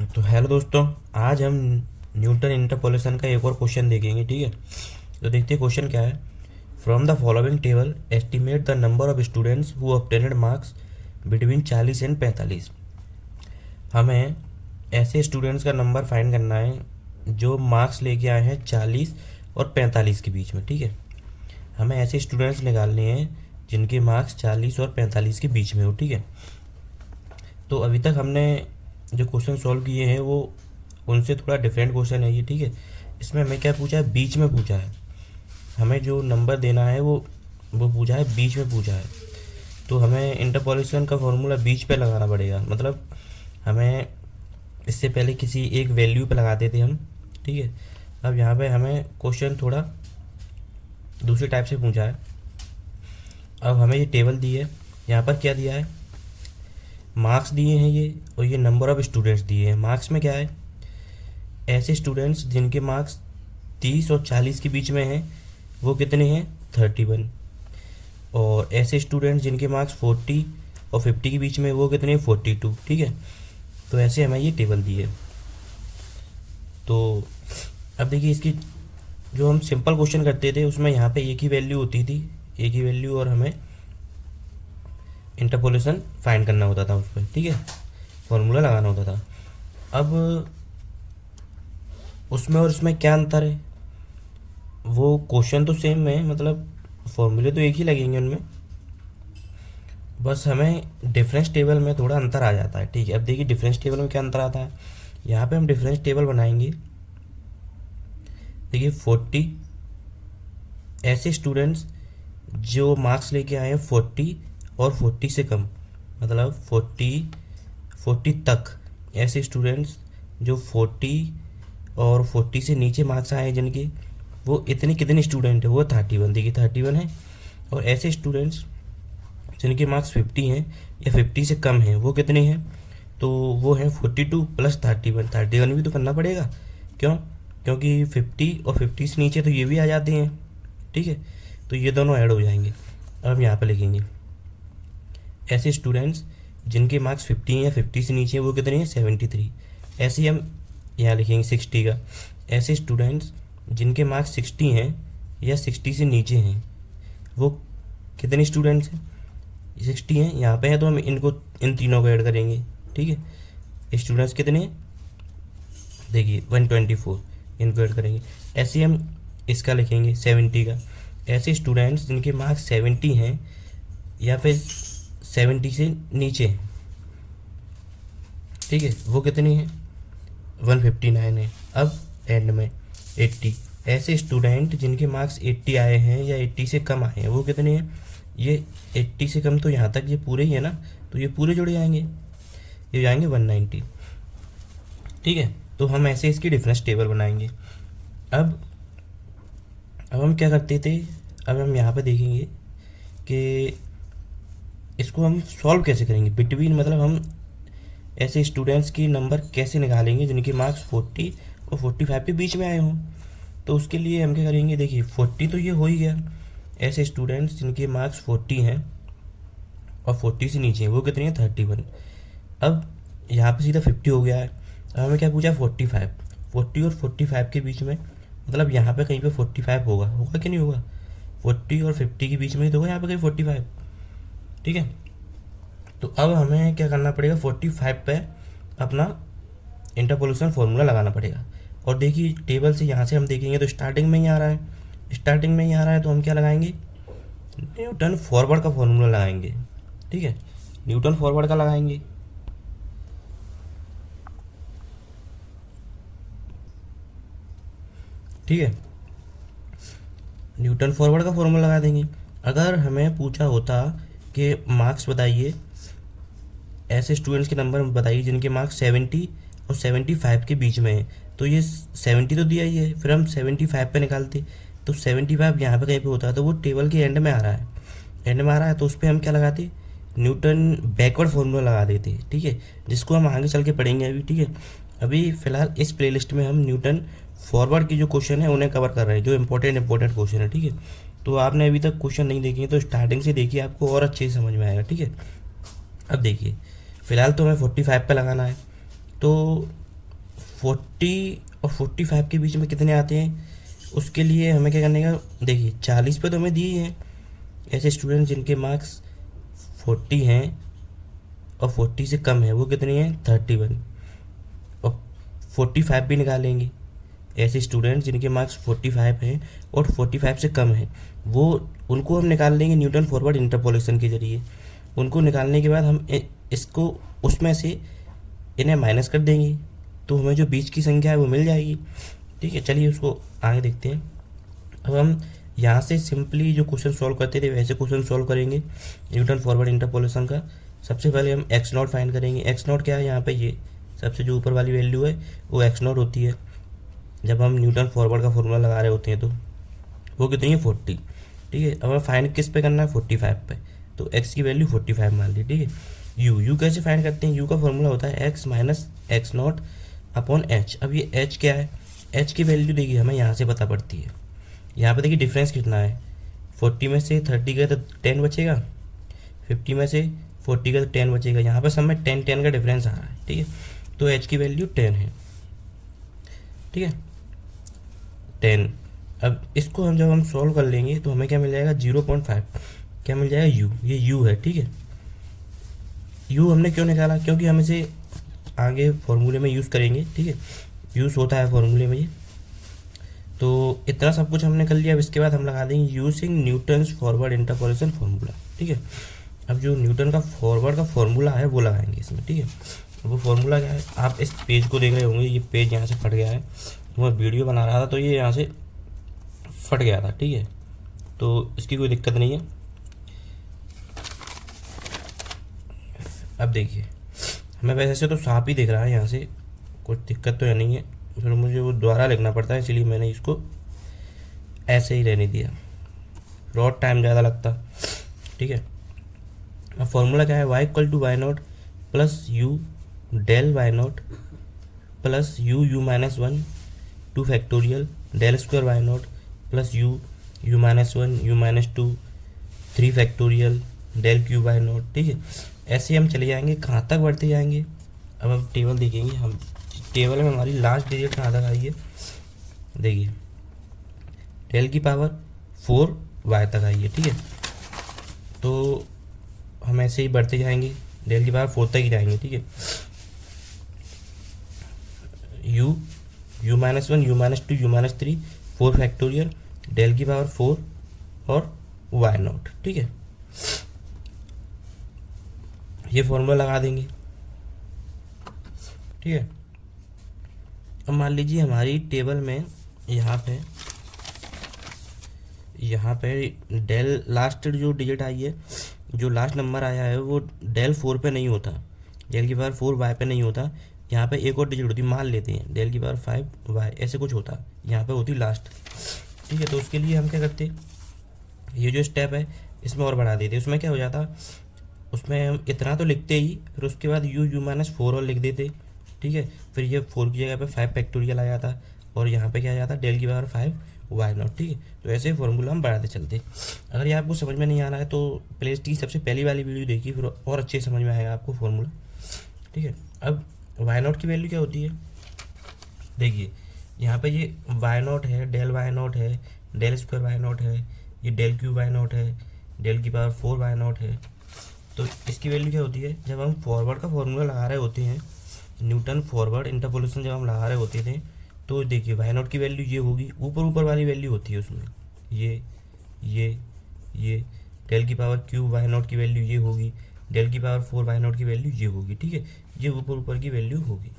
तो हेलो दोस्तों, आज हम न्यूटन इंटरपोलेशन का एक और क्वेश्चन देखेंगे। ठीक है, तो देखते हैं क्वेश्चन क्या है। From the following table estimate the number of students who obtained marks between 40 and 45। हमें ऐसे स्टूडेंट्स का नंबर फाइंड करना है जो मार्क्स लेके आए हैं 40 और 45 के बीच में। ठीक है, हमें ऐसे स्टूडेंट्स निकालने हैं जिनके मार्क्स 40 और 45 के बीच में हो। ठीक है, तो अभी तक हमने जो क्वेश्चन सॉल्व किए हैं वो उनसे थोड़ा डिफरेंट क्वेश्चन है ये। ठीक है, इसमें हमें क्या पूछा है, बीच में पूछा है। हमें जो नंबर देना है वो पूछा है, बीच में पूछा है। तो हमें इंटरपोलेशन का फॉर्मूला बीच पे लगाना पड़ेगा। मतलब हमें इससे पहले किसी एक वैल्यू पे लगाते थे हम। ठीक है, अब यहाँ पे हमें क्वेश्चन थोड़ा दूसरे टाइप से पूछा है। अब हमें ये टेबल दी है, यहाँ पर क्या दिया है, मार्क्स दिए हैं ये, और ये नंबर ऑफ़ स्टूडेंट्स दिए हैं। मार्क्स में क्या है, ऐसे स्टूडेंट्स जिनके मार्क्स 30 और 40 के बीच में हैं वो कितने हैं, 31। और ऐसे स्टूडेंट्स जिनके मार्क्स 40 और 50 के बीच में वो कितने हैं, 42। ठीक है, तो ऐसे हमें ये टेबल दी है। तो अब देखिए, इसकी जो हम सिंपल क्वेश्चन करते थे उसमें यहाँ पे एक ही वैल्यू होती थी, एक ही वैल्यू, और हमें इंटरपोलेशन फाइंड करना होता था उस पर। ठीक है, फॉर्मूला लगाना होता था। अब उसमें और इसमें क्या अंतर है, वो क्वेश्चन तो सेम है, मतलब फॉर्मूले तो एक ही लगेंगे उनमें, बस हमें डिफरेंस टेबल में थोड़ा अंतर आ जाता है। ठीक है, अब देखिए डिफरेंस टेबल में क्या अंतर आता है। यहाँ पे हम डिफरेंस टेबल बनाएंगे। देखिए 40 ऐसे स्टूडेंट्स जो मार्क्स लेके आए हैं 40 और 40 से कम, मतलब 40 तक। ऐसे स्टूडेंट्स जो 40 और 40 से नीचे मार्क्स आए हैं जिनके, वो कितने स्टूडेंट है, वो 31। देखिए 31 है। और ऐसे स्टूडेंट्स जिनके मार्क्स 50 हैं या 50 से कम हैं वो कितने हैं, तो वो हैं 42 प्लस 31। 31 भी तो करना पड़ेगा, क्यों, क्योंकि 50 और 50 से नीचे तो ये भी आ जाते हैं। ठीक है, तो ये दोनों ऐड हो जाएंगे। अब यहाँ पर लिखेंगे ऐसे स्टूडेंट्स जिनके मार्क्स 50 हैं या 50 से नीचे हैं वो कितने हैं, 73। ऐसे ही हम यहाँ लिखेंगे 60 का। ऐसे स्टूडेंट्स जिनके मार्क्स 60 हैं या 60 से नीचे हैं वो कितने स्टूडेंट्स हैं, 60 हैं। यहाँ पे है तो हम इनको, इन तीनों को ऐड करेंगे। ठीक है, स्टूडेंट्स कितने हैं, देखिए 124, इनको ऐड करेंगे। ऐसे ही हम इसका लिखेंगे 70 का। ऐसे स्टूडेंट्स जिनके मार्क्स 70 हैं या फिर 70 से नीचे हैं, ठीक है, वो कितनी है, 159 है। अब एंड में 80। ऐसे स्टूडेंट जिनके मार्क्स 80 आए हैं या 80 से कम आए हैं वो कितने हैं, ये 80 से कम, तो यहाँ तक ये पूरे ही है ना, तो ये पूरे जुड़े जाएंगे, ये जाएंगे 190। ठीक है, तो हम ऐसे इसकी डिफरेंस टेबल बनाएंगे। अब हम क्या करते थे, अब हम यहाँ पे देखेंगे कि इसको हम सॉल्व कैसे करेंगे बिटवीन, मतलब हम ऐसे स्टूडेंट्स की नंबर कैसे निकालेंगे जिनके मार्क्स 40 और 45 के बीच में आए हों। तो उसके लिए हम क्या करेंगे, देखिए 40 तो ये हो ही गया। ऐसे स्टूडेंट्स जिनके मार्क्स 40 हैं और 40 से नीचे हैं वो कितने हैं, 31। अब यहाँ पे सीधा 50 हो गया है। अब हमें क्या पूछा, 45। 40 और 45 के बीच में, मतलब यहाँ पे कहीं पे 45 होगा कि नहीं होगा, 40 और 50 के बीच में ही तो होगा यहाँ पे कहीं 45। ठीक है, तो अब हमें क्या करना पड़ेगा, 45 पे अपना इंटरपोलेशन फॉर्मूला लगाना पड़ेगा। और देखिए टेबल से यहाँ से हम देखेंगे तो स्टार्टिंग में ही आ रहा है, स्टार्टिंग में ही आ रहा है, तो हम क्या लगाएंगे, न्यूटन फॉरवर्ड का फॉर्मूला लगाएंगे। ठीक है, न्यूटन फॉरवर्ड का लगाएंगे। ठीक है, न्यूटन फॉरवर्ड का फॉर्मूला लगा देंगे। अगर हमें पूछा होता कि मार्क्स बताइए, ऐसे स्टूडेंट्स के नंबर बताइए जिनके मार्क्स 70 और 75 के बीच में है, तो ये 70 तो दिया ही है, फिर हम 75 पे निकालते, तो 75 यहाँ पे कहीं पे होता है, तो वो टेबल के एंड में आ रहा है, एंड में आ रहा है, तो उस पर हम क्या लगाते, न्यूटन बैकवर्ड फॉर्मूला लगा देते। ठीक है, जिसको हम आगे चल के पढ़ेंगे अभी। ठीक है, अभी फ़िलहाल इस प्लेलिस्ट में हम न्यूटन फॉरवर्ड की जो क्वेश्चन है उन्हें कवर कर रहे हैं, जो इंपॉर्टेंट क्वेश्चन है। ठीक है, तो आपने अभी तक क्वेश्चन नहीं देखे तो स्टार्टिंग से देखिए, आपको और अच्छे से समझ में आएगा। ठीक है, अब देखिए फ़िलहाल तो हमें 45 पे लगाना है, तो 40 और 45 के बीच में कितने आते हैं, उसके लिए हमें क्या करने का, देखिए 40 पे तो हमें दिए हैं ऐसे स्टूडेंट जिनके मार्क्स 40 हैं और 40 से कम है, वो कितने हैं 31। और 45 भी निकालेंगे, ऐसे स्टूडेंट जिनके मार्क्स 45 हैं और 45 से कम है, वो उनको हम निकाल लेंगे न्यूटन फॉरवर्ड इंटरपोलेशन के जरिए। उनको निकालने के बाद हम इसको उसमें से इन्हें माइनस कर देंगे, तो हमें जो बीच की संख्या है वो मिल जाएगी। ठीक है, चलिए उसको आगे देखते हैं। अब हम यहाँ से सिंपली जो क्वेश्चन सॉल्व करते थे वैसे क्वेश्चन सॉल्व करेंगे न्यूटन फॉरवर्ड इंटरपोलेशन का। सबसे पहले हम एक्स नॉट फाइंड करेंगे। एक्स नॉट क्या है, यहाँ पे ये सबसे जो ऊपर वाली वैल्यू है वो एक्स नॉट होती है। जब हम न्यूटन फॉरवर्ड का फॉर्मूला लगा रहे होते हैं तो वो कितनी है 40। ठीक है, अब हमें फाइंड किस पे करना है 45 पे, तो एक्स की वैल्यू 45 मान ली। ठीक है, यू कैसे फाइंड करते हैं, यू का फॉर्मूला होता है x minus x not upon H. अब ये एच क्या है, एच की वैल्यू देखिए हमें यहाँ से पता पड़ती है। यहाँ पे देखिए डिफरेंस कितना है, 40 में से 30 गए तो 10 बचेगा, 50 में से 40 गए तो 10 बचेगा। यहाँ पर सब में 10 का डिफरेंस आ रहा है। ठीक है, तो एच की वैल्यू 10 है। ठीक है 10। अब इसको हम जब हम सॉल्व कर लेंगे तो हमें क्या मिल जाएगा 0.5, क्या मिल जाएगा यू, ये यू है। ठीक है, यू हमने क्यों निकाला, क्योंकि हम इसे आगे फॉर्मूले में यूज़ करेंगे। ठीक है, यूज़ होता है फॉर्मूले में ये। तो इतना सब कुछ हमने कर लिया। अब इसके बाद हम लगा देंगे using Newton's forward interpolation formula. ठीक है, अब जो न्यूटन का फॉरवर्ड का फार्मूला है वो लगाएंगे इसमें। ठीक है, वो फार्मूला क्या है, आप इस पेज को देख रहे होंगे, ये पेज यहाँ से फट गया है। मैं वीडियो बना रहा था तो ये यहाँ से फट गया था। ठीक है, तो इसकी कोई दिक्कत नहीं है। अब देखिए हमें वैसे से तो साफ ही दिख रहा है, यहाँ से कुछ दिक्कत तो है नहीं है, फिर मुझे वो दोबारा लिखना पड़ता है, इसलिए मैंने इसको ऐसे ही रहने दिया, और टाइम ज़्यादा लगता। ठीक है, अब फॉर्मूला क्या है, y equal to Y not plus U del Y not plus U minus 1 2 factorial del square Y not plus U minus 1 U minus 2 3 factorial del cube Y not. ठीक है, ऐसे हम चले जाएंगे, कहाँ तक बढ़ते जाएंगे। अब हम टेबल देखेंगे, हम टेबल में हमारी लास्ट डिजिट कहाँ तक आई है, देखिए डेल की पावर 4 वाई तक आई है। ठीक है, तो हम ऐसे ही बढ़ते जाएंगे, डेल की पावर 4 तक ही जाएंगे। ठीक है, U minus 1 U minus 2 U minus 3 4 factorial del की पावर 4 और वाई नॉट। ठीक है, ये फॉर्मूला लगा देंगे। ठीक है, अब मान लीजिए हमारी टेबल में यहाँ पे डेल लास्ट जो डिजिट आई है, जो लास्ट नंबर आया है वो डेल 4 पे नहीं होता, डेल की पावर 4 वाई पे नहीं होता। यहाँ पे एक और डिजिट होती, मान लेते हैं डेल की पावर 5 वाई, ऐसे कुछ होता, यहाँ पे होती लास्ट। ठीक है, तो उसके लिए हम क्या करते, ये जो स्टेप है इसमें और बढ़ा देते। उसमें क्या हो जाता, उसमें हम इतना तो लिखते ही, फिर उसके बाद यू माइनस 4 और लिख देते। ठीक है, फिर ये 4 की जगह पे 5 फैक्टोरियल आ जाता और यहाँ पे क्या आ जाता डेल की पावर 5 वाई नॉट। ठीक है, तो ऐसे फॉर्मूला हम बढ़ाते चलते। अगर ये आपको समझ में नहीं आ रहा है तो प्ले लिस्ट की सबसे पहली वाली वीडियो देखिए, फिर और अच्छे समझ में आएगा आपको फॉर्मूला। ठीक है, अब वाई नॉट की वैल्यू क्या होती है, देखिए यहाँ पे ये वाई नॉट है, डेल वाई नॉट है, डेल स्क्वायर वाई नॉट है, ये डेल क्यू वाई नॉट है, डेल की पावर 4 वाई नॉट है। तो इसकी वैल्यू क्या होती है, जब हम फॉरवर्ड का फॉर्मूला लगा रहे होते हैं, न्यूटन फॉरवर्ड इंटरपोलेशन जब हम लगा रहे होते थे, तो देखिए वाई नॉट की वैल्यू ये होगी, ऊपर वाली वैल्यू होती है उसमें, ये डेल की पावर क्यू वाई नॉट की वैल्यू ये होगी, डेल की पावर 4 वाई नॉट की वैल्यू ये होगी। ठीक है, ये ऊपर की वैल्यू होगी।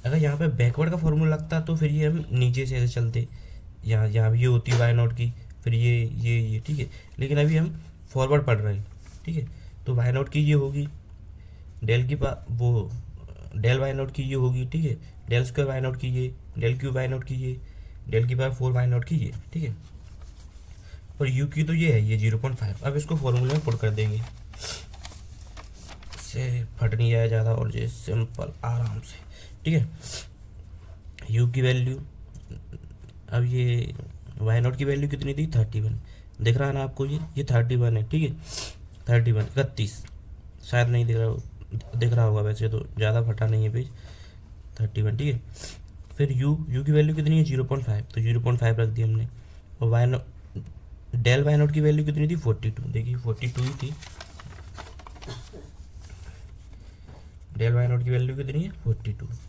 अगर यहाँ पे बैकवर्ड का फॉर्मूला लगता तो फिर ये हम नीचे से ऐसे चलते, यहाँ ये होती वाई नॉट की, फिर ये। ठीक है, लेकिन अभी हम फॉरवर्ड पढ़ रहे हैं। ठीक है, तो वाई नॉट की ये होगी, डेल की डेल वाई नॉट की ये होगी। ठीक है, डेल स्क्वायर वाई नॉट की ये, डेल क्यू वाई नॉट की ये, डेल की पावर 4 वाई नॉट की ये। ठीक है, और यू की तो ये है, ये 0.5। अब इसको फॉर्मूले में पुट कर देंगे, इससे फट नहीं जाए ज़्यादा, और ये सिंपल आराम से। ठीक है, यू की वैल्यू, अब ये वाई नॉट की वैल्यू कितनी थी 31, दिख रहा है ना आपको, ये 31 है। ठीक है, 31 शायद नहीं दिख रहा होगा, वैसे तो ज़्यादा फटा नहीं है पेज, 31। ठीक है, फिर यू की वैल्यू कितनी है 0.5, तो 0.5 रख दी हमने। और Y not, del Y not की वैल्यू कितनी थी 42, देखिए 42 ही थी। डेल वाई नॉट की वैल्यू कितनी है 42।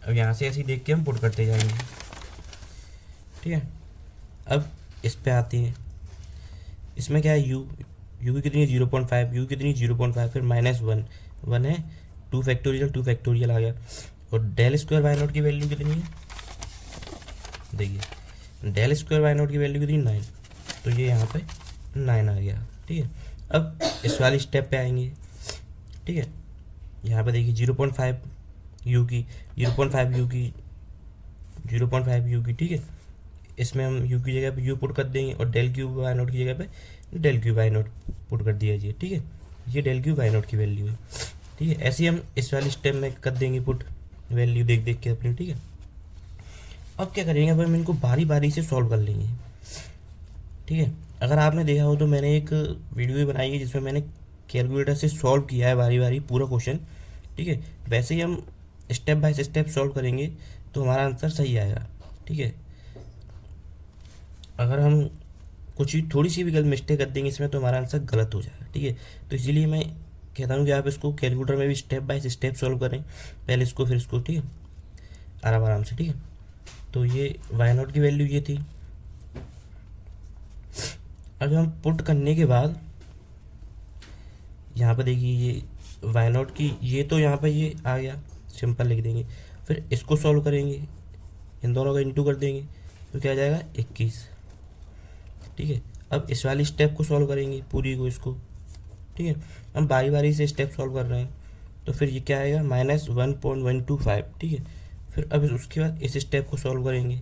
अब यहाँ से ऐसे ही देख के हम पुट करते जाएंगे, ठीक है। अब इस पे आते हैं, इसमें क्या है यू की कितनी है 0.5, यू कितनी 0.5, फिर -1, 1 है, 2 फैक्टोरियल आ गया। और डेल स्क्वायर वाई नॉट की वैल्यू कितनी है, देखिए डेल स्क्वायर वाई नॉट की वैल्यू कितनी 9, तो ये यहाँ पे 9 आ गया, ठीक है। अब इस वाली स्टेप पे आएंगे, ठीक है। यहाँ पे देखिए 0.5 यू की, 0.5 यू की, ठीक है। इसमें हम यू की जगह पे यू पुट कर देंगे और डेल क्यूब वाई नॉट की जगह पे del cube Y not put कर दिया जाए, ठीक है। ये डेल क्यूब वाई नॉट की वैल्यू है, ठीक है। ऐसे ही हम इस वाली स्टेप में कर देंगे पुट वैल्यू देख देख के अपनी, ठीक है। अब क्या करेंगे, अब हम इनको बारी बारी से सॉल्व कर लेंगे, ठीक है। अगर आपने देखा हो तो मैंने एक वीडियो भी बनाई है जिसमें मैंने कैलकुलेटर से सॉल्व किया है बारी बारी पूरा क्वेश्चन, ठीक है। वैसे ही हम स्टेप बाय स्टेप सॉल्व करेंगे तो हमारा आंसर सही आएगा, ठीक है। अगर हम कुछ ही थोड़ी सी भी गलत मिस्टेक कर देंगे इसमें तो हमारा आंसर गलत हो जाएगा, ठीक है। तो इसीलिए मैं कहता हूँ कि आप इसको कैलकुलेटर में भी स्टेप बाय स्टेप सॉल्व करें, पहले इसको फिर इसको, ठीक है, आराम आराम से, ठीक है। तो ये वाई नॉट की वैल्यू ये थी। अब हम पुट करने के बाद यहाँ पर देखिए ये वाई नॉट की, ये तो यहाँ पर ये आ गया, सिंपल लिख देंगे। फिर इसको सॉल्व करेंगे, इन दोनों का इंटू कर देंगे तो क्या आ जाएगा 21, ठीक है। अब इस वाली स्टेप को सॉल्व करेंगे पूरी को, इसको, ठीक है। हम बारी बारी से स्टेप सॉल्व कर रहे हैं तो फिर ये क्या आएगा -1.125, ठीक है। फिर अब उसके बाद इस स्टेप को सॉल्व करेंगे,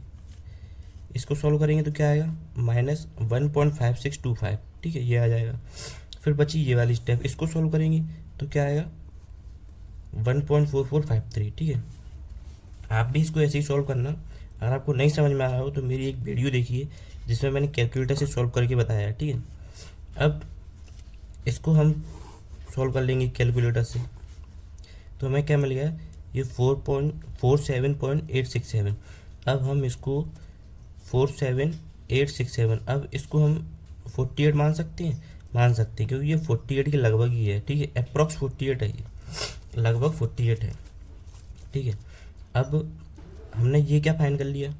इसको सॉल्व करेंगे तो क्या आएगा -1.5625, ठीक है, ये आ जाएगा। फिर बची ये वाली स्टेप, इसको सॉल्व करेंगे तो क्या आएगा 1.4453, ठीक है। आप भी इसको ऐसे ही सॉल्व करना। अगर आपको नहीं समझ में आ रहा हो तो मेरी एक वीडियो देखिए जिसमें मैंने कैलकुलेटर से सॉल्व करके बताया है, ठीक है। अब इसको हम सॉल्व कर लेंगे कैलकुलेटर से, तो हमें क्या मिल गया, ये 4.47.867। अब हम इसको 47867, अब इसको हम 48 मान सकते हैं, क्योंकि ये 48 के लगभग ही है, ठीक है। अप्रॉक्स 48 है, ये लगभग 48 है, ठीक है। अब हमने ये क्या फाइंड कर लिया,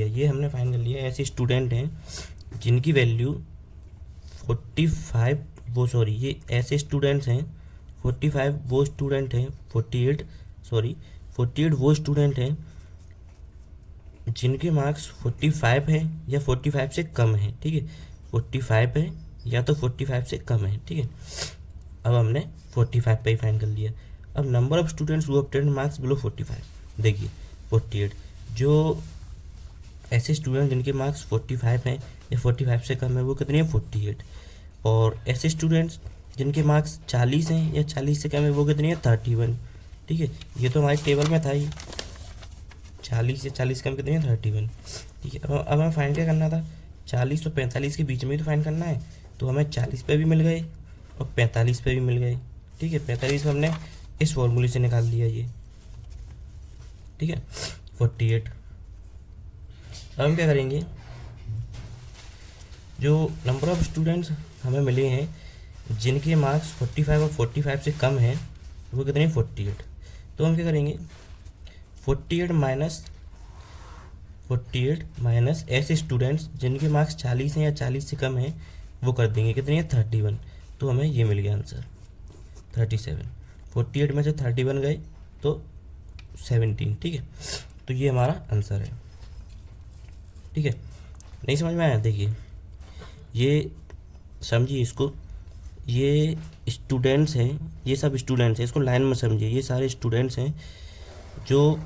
ये हमने फाइंड कर लिया ऐसे स्टूडेंट हैं जिनकी वैल्यू 45, ये ऐसे स्टूडेंट्स हैं 45 वो स्टूडेंट हैं 48 वो स्टूडेंट हैं जिनके मार्क्स 45 हैं या 45 से कम हैं, ठीक है। 45 है या तो 45 से कम है, ठीक है। अब हमने 45 पे ही फाइंड कर लिया। अब number of students who obtained marks below 45, देखिए 48, जो ऐसे स्टूडेंट जिनके मार्क्स 45 हैं या 45 से कम है वो कितने हैं 48, और ऐसे स्टूडेंट्स जिनके मार्क्स 40 हैं या 40 से कम है वो कितने हैं 31, ठीक है। ये तो हमारे टेबल में था ही, 40 या 40 कम कितने हैं 31, ठीक है। अब हमें फाइंड क्या करना था, 40 और 45 के बीच में ही तो फाइंड करना है, तो हमें 40 पे भी मिल गए और 45 पे भी मिल गए, ठीक है। 45 हमने इस फॉर्मूले से निकाल लिया ये, ठीक है, 48। अब हम क्या करेंगे, जो नंबर ऑफ स्टूडेंट्स हमें मिले हैं जिनके मार्क्स 45 और 45 से कम हैं वो कितने हैं 48, तो हम क्या करेंगे 48 माइनस ऐसे स्टूडेंट्स जिनके मार्क्स 40 हैं या 40 से कम हैं वो कर देंगे कितने हैं 31, तो हमें ये मिल गया आंसर 37। 48 में से 31 गए तो 17, ठीक है। तो ये हमारा आंसर है, ठीक है। नहीं समझ में आया, देखिए ये समझिए इसको, ये स्टूडेंट्स हैं, ये सब स्टूडेंट्स हैं, इसको लाइन में समझिए, ये सारे स्टूडेंट्स हैं जो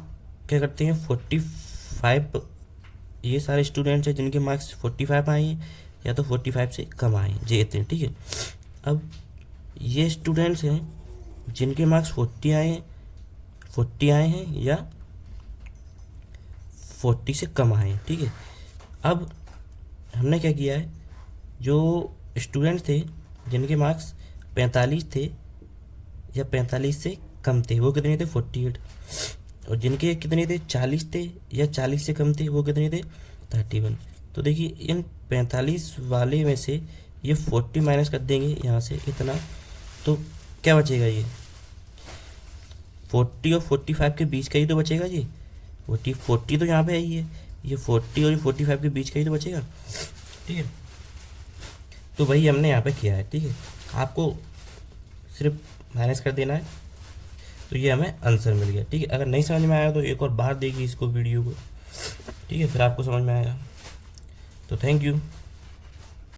क्या करते हैं 45, ये सारे स्टूडेंट्स हैं जिनके मार्क्स 45 आए हैं या तो 45 से कम आए हैं, ये इतने, ठीक है। अब ये स्टूडेंट्स हैं जिनके मार्क्स 40 आए हैं या 40 से कम आए हैं, ठीक है। अब हमने क्या किया है, जो स्टूडेंट्स थे जिनके मार्क्स 45 थे या 45 से कम थे वो कितने थे 48, और जिनके कितने थे 40 थे या 40 से कम थे वो कितने थे 31। तो देखिए इन 45 वाले में से ये 40 माइनस कर देंगे यहाँ से इतना, तो क्या बचेगा, ये 40 और 45 के बीच का ही तो बचेगा जी। 40 तो यहाँ पे है ही है, ये 40 और 45 के बीच का ही तो बचेगा, ठीक है। तो वही हमने यहाँ पे किया है, ठीक है। आपको सिर्फ माइनस कर देना है, तो ये हमें आंसर मिल गया, ठीक है। अगर नहीं समझ में आया तो एक और बार देखिए इसको, वीडियो को, ठीक है, फिर आपको समझ में आएगा। तो थैंक यू।